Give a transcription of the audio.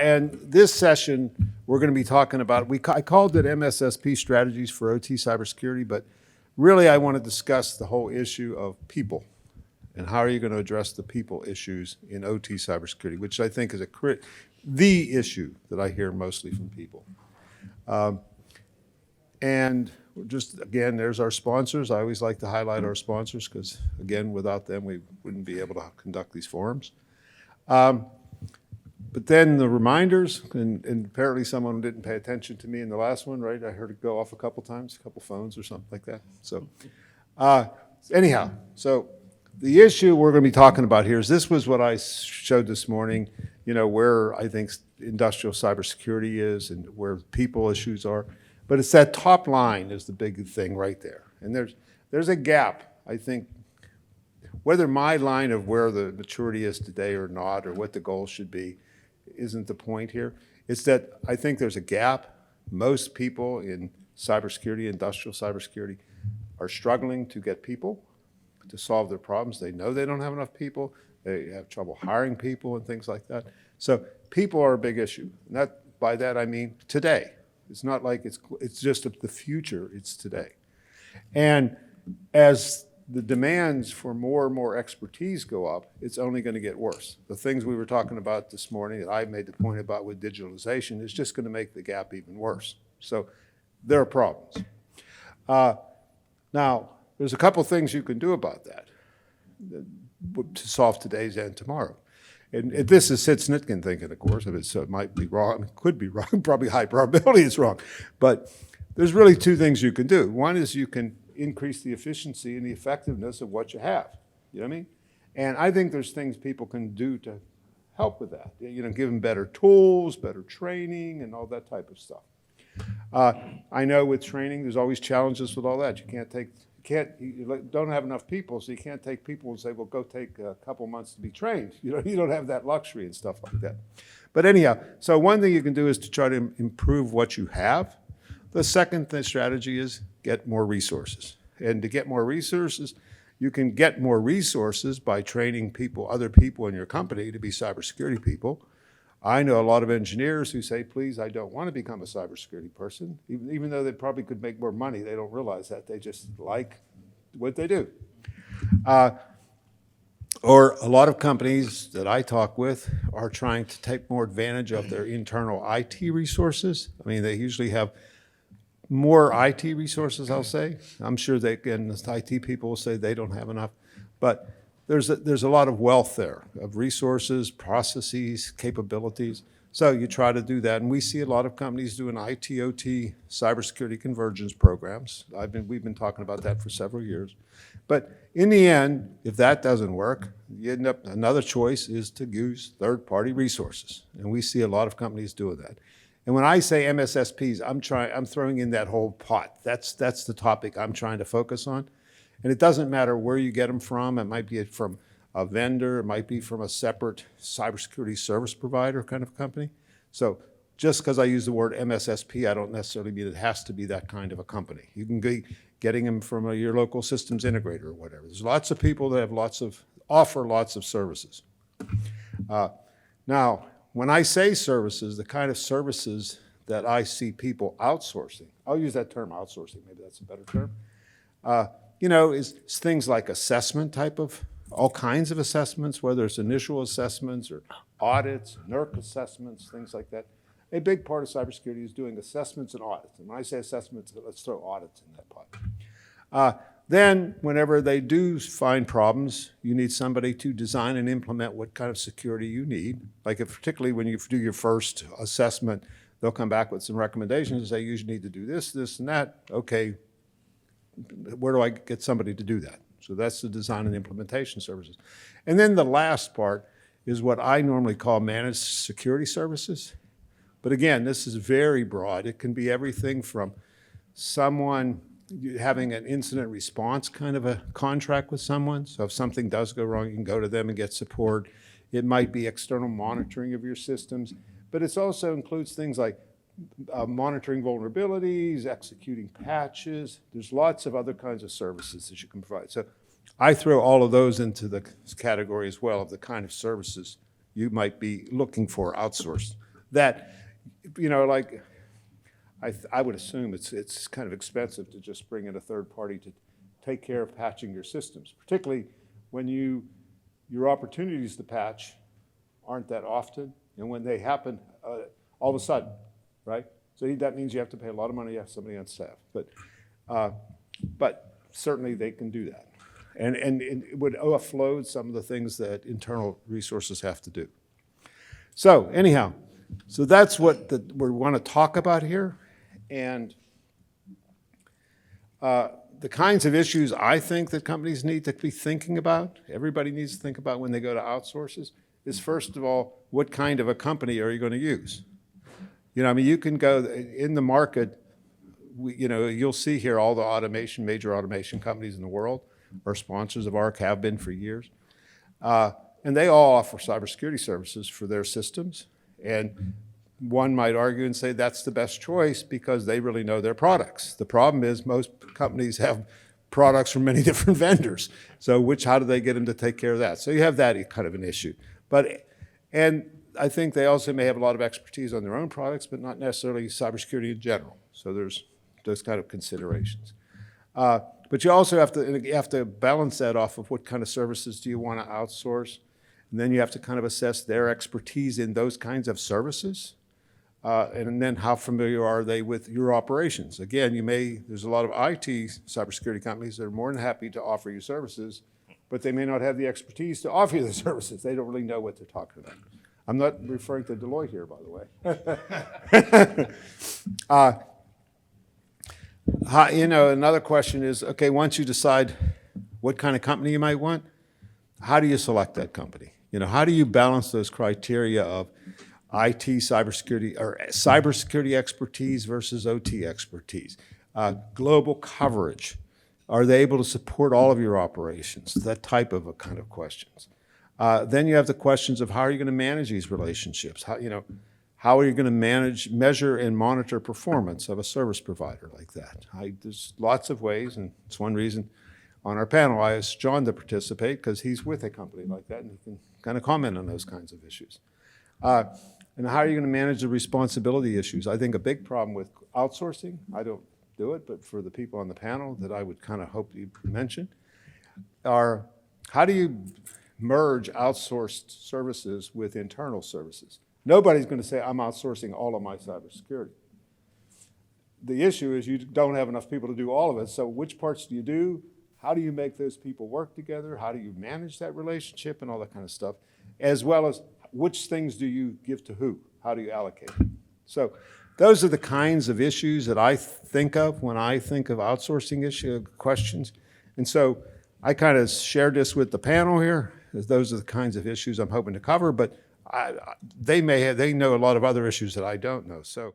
and this session, we're going to be talking about, I called it MSSP strategies for OT cybersecurity, but really I want to discuss the whole issue of people and how are you going to address the people issues in OT cybersecurity, which I think is the issue that I hear mostly from people. And just, again, there's our sponsors. I always like to highlight our sponsors because, again, without them, we wouldn't be able to conduct these forums. But then the reminders, and apparently someone didn't pay attention to me in the last one, right? I heard it go off a couple times, a couple phones or something like that. So anyhow, so the issue we're going to be talking about here is this was what I showed this morning, you know, where I think industrial cybersecurity is and where people issues are. But it's that top line is the big thing right there. And there's a gap, I think, whether my line of where the maturity is today or not, or what the goal should be, isn't the point here. It's that I think there's a gap. Most people in cybersecurity, industrial cybersecurity, are struggling to get people to solve their problems. They know they don't have enough people. They have trouble hiring people and things like that. So people are a big issue. And by that I mean today. It's not like it's just the future, it's today. And as the demands for more and more expertise go up, it's only going to get worse. The things we were talking about this morning that I made the point about with digitalization is just going to make the gap even worse. So there are problems. Now, there's a couple things you can do about that to solve today's and tomorrow. And this is Sid Snitkin thinking, of course, so it might be wrong, it could be wrong, probably high probability it's wrong. But there's really two things you can do. One is you can increase the efficiency and the effectiveness of what you have. You know what I mean? And I think there's things people can do to help with that. You know, give them better tools, better training, and all that type of stuff. I know with training, there's always challenges with all that. You don't have enough people, so you can't take people and say, well, go take a couple months to be trained. You know, you don't have that luxury and stuff like that. But anyhow, so one thing you can do is to try to improve what you have. The second strategy is get more resources. And to get more resources, you can get more resources by training people, other people in your company to be cybersecurity people. I know a lot of engineers who say, please, I don't want to become a cybersecurity person. Even though they probably could make more money, they don't realize that. They just like what they do. Or a lot of companies that I talk with are trying to take more advantage of their internal IT resources. I mean, they usually have more IT resources, I'll say. I'm sure the IT people will say they don't have enough. But there's a lot of wealth there of resources, processes, capabilities. So you try to do that. And we see a lot of companies doing IT/OT cybersecurity convergence programs. We've been talking about that for several years. But in the end, if that doesn't work, you end up, another choice is to use third-party resources. And we see a lot of companies doing that. And when I say MSSPs, I'm throwing in that whole pot. That's the topic I'm trying to focus on. And it doesn't matter where you get them from. It might be from a vendor. It might be from a separate cybersecurity service provider kind of company. So just because I use the word MSSP, I don't necessarily mean it has to be that kind of a company. You can be getting them from your local systems integrator or whatever. There's lots of people that have offer lots of services. Now, when I say services, the kind of services that I see people outsourcing, I'll use that term outsourcing, maybe that's a better term, you know, is things like assessment type of, all kinds of assessments, whether it's initial assessments or audits, NERC assessments, things like that. A big part of cybersecurity is doing assessments and audits. And when I say assessments, let's throw audits in that pot. Then, whenever they do find problems, you need somebody to design and implement what kind of security you need. Like particularly when you do your first assessment, they'll come back with some recommendations and say, you need to do this, this, and that. Okay, where do I get somebody to do that? So that's the design and implementation services. And then the last part is what I normally call managed security services. But again, this is very broad. It can be everything from someone having an incident response kind of a contract with someone. So if something does go wrong, you can go to them and get support. It might be external monitoring of your systems, but it also includes things like monitoring vulnerabilities, executing patches. There's lots of other kinds of services that you can provide. So I throw all of those into the category as well of the kind of services you might be looking for outsourced. that, like, I would assume it's kind of expensive to just bring in a third party to take care of patching your systems, particularly when your opportunities to patch aren't that often, and when they happen all of a sudden, right? So that means you have to pay a lot of money to have somebody on staff. But certainly they can do that. And it would offload some of the things that internal resources have to do. So anyhow, so that's what we want to talk about here. And the kinds of issues I think that companies need to be thinking about, everybody needs to think about when they go to outsources, is first of all, what kind of a company are you going to use? You can go in the market, you'll see here all the major automation companies in the world are sponsors of ARC, have been for years. And they all offer cybersecurity services for their systems. And one might argue and say that's the best choice because they really know their products. The problem is most companies have products from many different vendors. So how do they get them to take care of that? So you have that kind of an issue. And I think they also may have a lot of expertise on their own products, but not necessarily cybersecurity in general. So there's those kind of considerations. But you also have to balance that off of what kind of services do you want to outsource. And then you have to kind of assess their expertise in those kinds of services. And then how familiar are they with your operations? Again, there's a lot of IT cybersecurity companies that are more than happy to offer you services, but they may not have the expertise to offer you the services. They don't really know what they're talking about. I'm not referring to Deloitte here, by the way. Another question is, okay, once you decide what kind of company you might want, how do you select that company? How do you balance those criteria of IT cybersecurity or cybersecurity expertise versus OT expertise? Global coverage. Are they able to support all of your operations? That type of kind of questions. Then you have the questions of how are you going to manage these relationships? How are you going to measure and monitor performance of a service provider like that? There's lots of ways, and it's one reason on our panel I asked John to participate because he's with a company like that and he can kind of comment on those kinds of issues. And how are you going to manage the responsibility issues? I think a big problem with outsourcing, I don't do it, but for the people on the panel that I would kind of hope you mention, are how do you merge outsourced services with internal services? Nobody's going to say, I'm outsourcing all of my cybersecurity. The issue is you don't have enough people to do all of it, so which parts do you do? How do you make those people work together? How do you manage that relationship and all that kind of stuff? As well as which things do you give to who? How do you allocate it? So those are the kinds of issues that I think of when I think of outsourcing questions. And so I kind of shared this with the panel here. Those are the kinds of issues I'm hoping to cover, but they know a lot of other issues that I don't know. So